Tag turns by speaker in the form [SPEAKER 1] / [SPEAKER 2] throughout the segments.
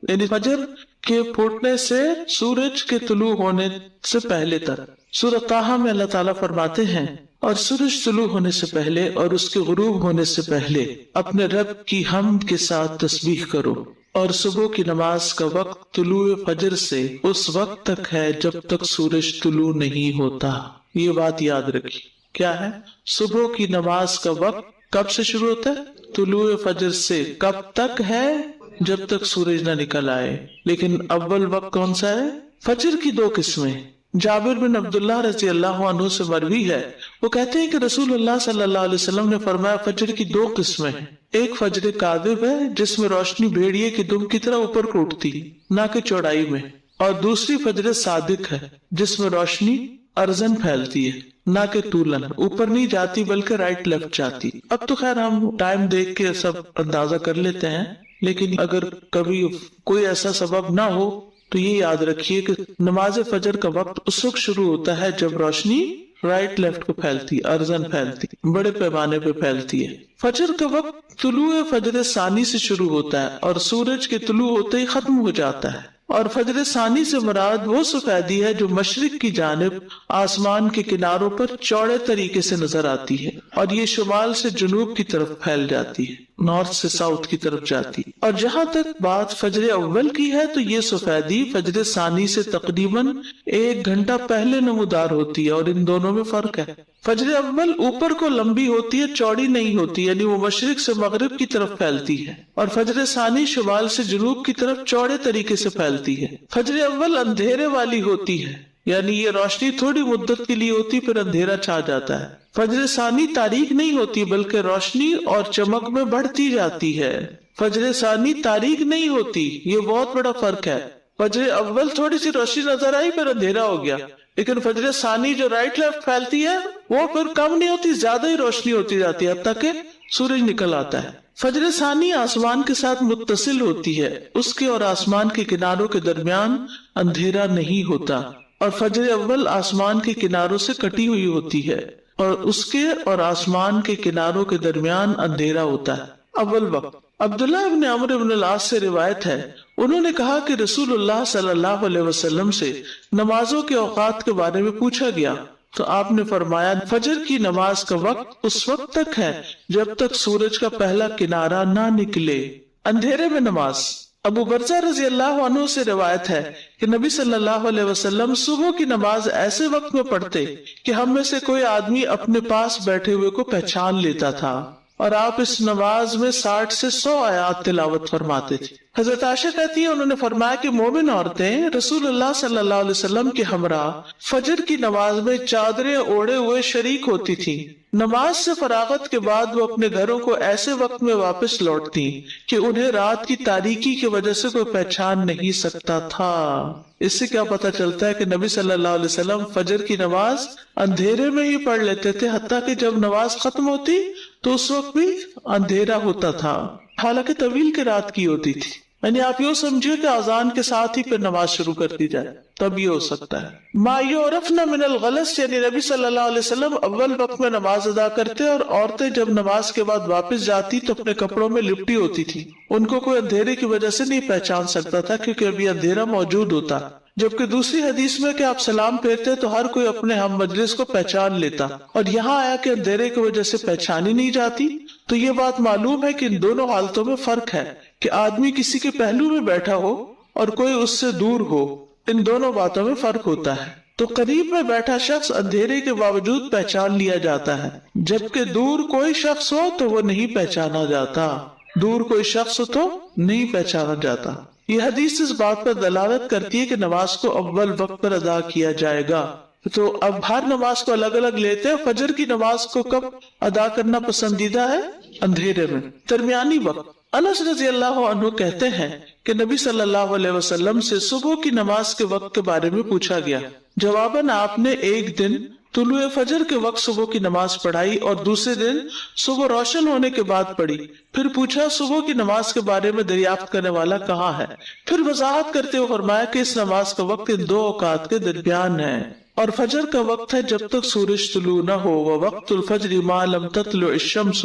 [SPEAKER 1] یعنی فجر کے پھوٹنے سے سورج کے طلوع ہونے سے پہلے تک۔ سورہ طٰہٰ میں اللہ تعالیٰ فرماتے ہیں اور سورج طلوع ہونے سے پہلے اور اس کے غروب ہونے سے پہلے اپنے رب کی حمد کے ساتھ تسبیح کرو، اور صبح کی نماز کا وقت طلوع فجر سے اس وقت تک ہے جب تک سورج طلوع نہیں ہوتا۔ یہ بات یاد رکھی، کیا ہے؟ صبح کی نماز کا وقت کب سے شروع ہوتا ہے؟ طلوع فجر سے۔ کب تک ہے؟ جب تک سورج نہ نکل آئے۔ لیکن اول وقت کون سا ہے؟ فجر کی دو قسمیں۔ جابر بن عبداللہ رضی اللہ عنہ سے مروی ہے، وہ کہتے ہیں کہ رسول اللہ صلی اللہ علیہ وسلم نے فرمایا فجر کی دو قسمیں ہیں، ایک فجر کاذب ہے جس میں روشنی بھیڑیے کی دم کی طرح اوپر کو اٹھتی نہ کہ چوڑائی میں، اور دوسری فجر صادق ہے جس میں روشنی ارزن پھیلتی ہے نہ کہ طولن، اوپر نہیں جاتی بلکہ رائٹ لیفٹ جاتی۔ اب تو خیر ہم ٹائم دیکھ کے سب اندازہ کر لیتے ہیں، لیکن اگر کبھی کوئی ایسا سبب نہ ہو تو یہ یاد رکھیے کہ نماز فجر کا وقت اس وقت شروع ہوتا ہے جب روشنی رائٹ لیفٹ کو پھیلتی، ارزن پھیلتی، بڑے پیمانے پہ پھیلتی ہے۔ فجر کا وقت طلوع فجر ثانی سے شروع ہوتا ہے اور سورج کے طلوع ہوتے ہی ختم ہو جاتا ہے، اور فجر ثانی سے مراد وہ سفیدی ہے جو مشرق کی جانب آسمان کے کناروں پر چوڑے طریقے سے نظر آتی ہے، اور یہ شمال سے جنوب کی طرف پھیل جاتی ہے، نارتھ سے ساؤتھ کی طرف جاتی ہے۔ اور جہاں تک بات فجر اول کی ہے تو یہ سفیدی فجر ثانی سے تقریباً 1 گھنٹہ پہلے نمودار ہوتی ہے، اور ان دونوں میں فرق ہے۔ فجر اول اوپر کو لمبی ہوتی ہے، چوڑی نہیں ہوتی، یعنی وہ مشرق سے مغرب کی طرف پھیلتی ہے، اور فجر ثانی شمال سے جنوب کی طرف چوڑے طریقے سے پھیلتی ہے۔ فجر اول اندھیرے والی ہوتی ہے، یعنی یہ روشنی تھوڑی مدت کے لیے ہوتی پھر اندھیرا چھا جاتا ہے۔ فجر ثانی تاریک نہیں ہوتی بلکہ روشنی اور چمک میں بڑھتی جاتی ہے۔ فجر ثانی تاریک نہیں ہوتی، یہ بہت بڑا فرق ہے۔ فجر اول تھوڑی سی روشنی نظر آئی پھر اندھیرا ہو گیا، لیکن فجر ثانی جو رائٹ لیفٹ پھیلتی ہے وہ پھر کم نہیں ہوتی، زیادہ ہی روشنی ہوتی جاتی ہے حتیٰ کہ سورج نکل آتا ہے۔ فجر ثانی آسمان کے ساتھ متصل ہوتی ہے، اس کے اور آسمان کے کناروں کے درمیان اندھیرا نہیں ہوتا، اور فجر اول آسمان کے کناروں سے کٹی ہوئی ہوتی ہے اور اس کے اور آسمان کے کناروں کے درمیان اندھیرا ہوتا ہے۔ اول وقت عبداللہ ابن عمرو بن العاص سے روایت ہے، انہوں نے کہا کہ رسول اللہ صلی اللہ علیہ وسلم سے نمازوں کے اوقات کے بارے میں پوچھا گیا تو آپ نے فرمایا فجر کی نماز کا وقت اس وقت تک ہے جب تک سورج کا پہلا کنارہ نہ نکلے۔ اندھیرے میں نماز ابو برزہ رضی اللہ عنہ سے روایت ہے کہ نبی صلی اللہ علیہ وسلم صبح کی نماز ایسے وقت میں پڑھتے کہ ہم میں سے کوئی آدمی اپنے پاس بیٹھے ہوئے کو پہچان لیتا تھا، اور آپ اس نماز میں 60 سے 100 آیات تلاوت فرماتے تھے۔ حضرت عائشہ کہتی ہیں انہوں نے فرمایا کہ مومن عورتیں رسول اللہ صلی اللہ علیہ وسلم کے ہمراہ فجر کی نماز میں چادریں اوڑھے ہوئے شریک ہوتی تھیں۔ نماز سے فراغت کے بعد وہ اپنے گھروں کو ایسے وقت میں واپس لوٹتی کہ انہیں رات کی تاریکی کی وجہ سے کوئی پہچان نہیں سکتا تھا۔ اس سے کیا پتہ چلتا ہے کہ نبی صلی اللہ علیہ وسلم فجر کی نماز اندھیرے میں ہی پڑھ لیتے تھے، حتیٰ کہ جب نماز ختم ہوتی تو اس وقت بھی اندھیرا ہوتا تھا، حالانکہ طویل کی رات کی ہوتی تھی۔ یعنی آپ یوں سمجھے کہ اذان کے ساتھ ہی پھر نماز شروع کر دی جائے، تب یہ ہو سکتا ہے۔ ما یعرفن من الغلس، یعنی نبی صلی اللہ علیہ وسلم اول وقت میں نماز ادا کرتے، اور عورتیں جب نماز کے بعد واپس جاتی تو اپنے کپڑوں میں لپٹی ہوتی تھی، ان کو کوئی اندھیرے کی وجہ سے نہیں پہچان سکتا تھا کیونکہ ابھی اندھیرا موجود ہوتا۔ جبکہ دوسری حدیث میں کہ آپ سلام پھیرتے تو ہر کوئی اپنے ہم مجلس کو پہچان لیتا، اور یہاں آیا کہ اندھیرے کی وجہ سے پہچانی نہیں جاتی، تو یہ بات معلوم ہے کہ ان دونوں حالتوں میں فرق ہے کہ آدمی کسی کے پہلو میں بیٹھا ہو اور کوئی اس سے دور ہو، ان دونوں باتوں میں فرق ہوتا ہے۔ تو قریب میں بیٹھا شخص اندھیرے کے باوجود پہچان لیا جاتا ہے، جبکہ دور کوئی شخص ہو تو وہ نہیں پہچانا جاتا، دور کوئی شخص ہو تو نہیں پہچانا جاتا۔ یہ حدیث اس بات پر دلالت کرتی ہے کہ نماز کو اول وقت پر ادا کیا جائے گا۔ تو اب ہر نماز کو الگ الگ لیتے ہیں۔ فجر کی نماز کو کب ادا کرنا پسندیدہ ہے؟ اندھیرے میں۔ درمیانی وقت انس رضی اللہ عنہ کہتے ہیں کہ نبی صلی اللہ علیہ وسلم سے صبح کی نماز کے وقت کے بارے میں پوچھا گیا، جواباً آپ نے ایک دن طلوع فجر کے وقت صبح کی نماز پڑھائی اور دوسرے دن صبح روشن ہونے کے بعد پڑھی۔ پھر پوچھا صبح کی نماز کے بارے میں دریافت کرنے والا کہاں ہے؟ پھر وضاحت کرتے ہوئے فرمایا کہ اس نماز کا وقت ان دو اوقات کے درمیان ہے، اور فجر کا وقت ہے جب تک سورج طلوع نہ ہو، ووقت الفجر ما لم تطلع الشمس،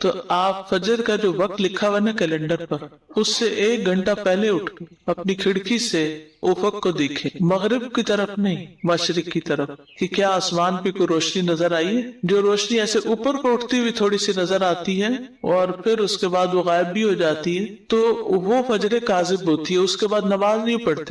[SPEAKER 1] تو آپ فجر کا جو وقت لکھا ہوا نا کیلنڈر پر، اس سے 1 گھنٹہ پہلے اٹھ کے اپنی کھڑکی سے افق کو دیکھیں، مغرب کی طرف نہیں، مشرق کی طرف، کہ کیا آسمان پہ کوئی روشنی نظر آئی ہے. جو روشنی ایسے اوپر کو اٹھتی ہوئی تھوڑی سی نظر آتی ہے اور پھر اس کے بعد وہ غائب بھی ہو جاتی ہے، تو وہ فجر کاذب ہوتی ہے. اس کے بعد نماز نہیں پڑھتے.